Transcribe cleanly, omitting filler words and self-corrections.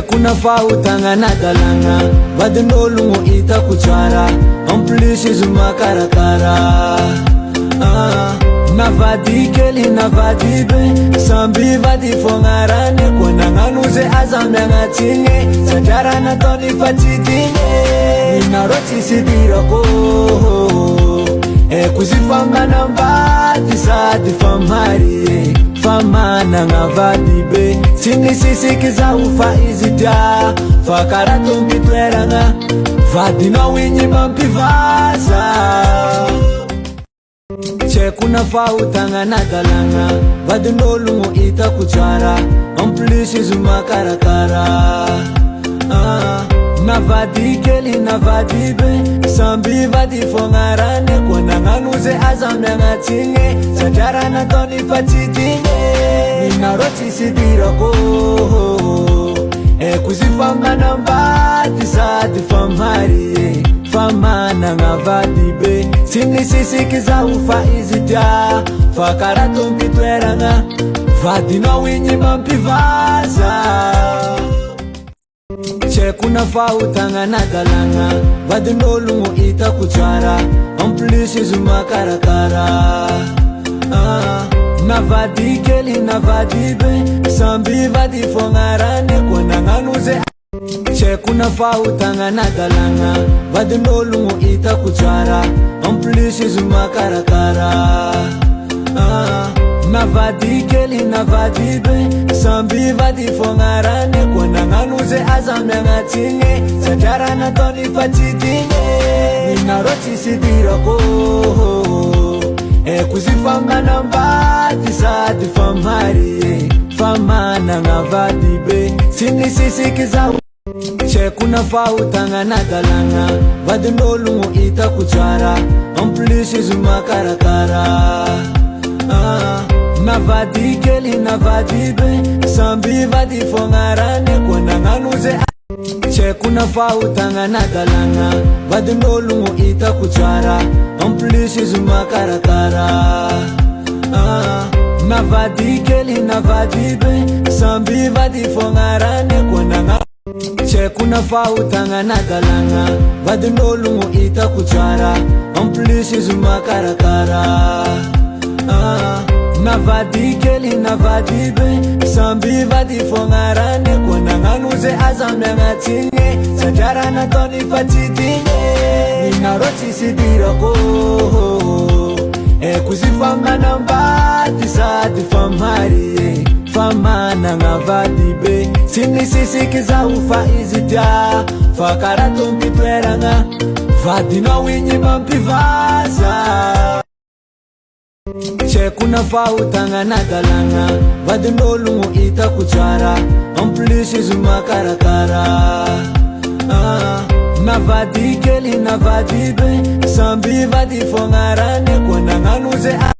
Kuna fautanga na dalanga vadinolu ngo ita kuchara amplishi zuma karakara na vadikeli na vadibe sambi vadi fongarane kona nganuze azambe ngatinge sajara na toni fatidinge nina roti sidira ko kuzifamba na mbati sadi famari famana nga vadibe sini sisikiza ufa izita fakara tumbitwera nga vadina winyi mampivaza kuna fautanga na dalanga vadinolu ngo ita kuchara amplishi zuma karakara na vadikeli na vadibe sambi vadi fongarane kona nganuze azambe ngatinge sajara na toni fatidinge nina roti sidira ko kuzifamba na mbati sadi famari famana nga vadibe sini sisikiza ufa izita fakara tumbitwera nga vadina winyi mampivaza kuna fautanga na dalanga vadinolu ngo ita kuchara amplishi zuma karakara na vadikeli na vadibe sambi vadi fongarane kona nganuze kuna fautanga na dalanga vadinolu ngo ita kuchara amplishi zuma karakara na vadikeli na vadibe sambi vadi fongarane kona nganuze azambe ngatinge sajara na toni fatidinge nina roti sidira ko kuzifamba na mbati sadi famari famana nga vadibe sini sisikiza kuna fautanga na dalanga vadinolu ngo ita kuchara amplishi zuma karakara na vadikeli na vadibe sambi vadi fongarane kona nganuze kuna fautanga na dalanga vadinolu ngo ita kuchara amplishi zuma karakara na vadikeli na vadibe sambi vadi fongarane kona kuna fautanga na dalanga vadinolu ngo ita kuchara amplishi zuma karakara na vadikeli na vadibe sambi vadi fongarane kona nganuze azambe ngatinge sajara na toni fatidinge nina roti sidira ko kuzifamba na mbati sadi famari famana nga vadibe sini sisikiza ufa izita fakara tumbitwera nga vadina winyi mampivaza kuna fautanga na dalanga vadinolu ngo ita kuchara amplishi zuma karakara na vadikeli na vadibe sambi vadi fongarane kona nganuze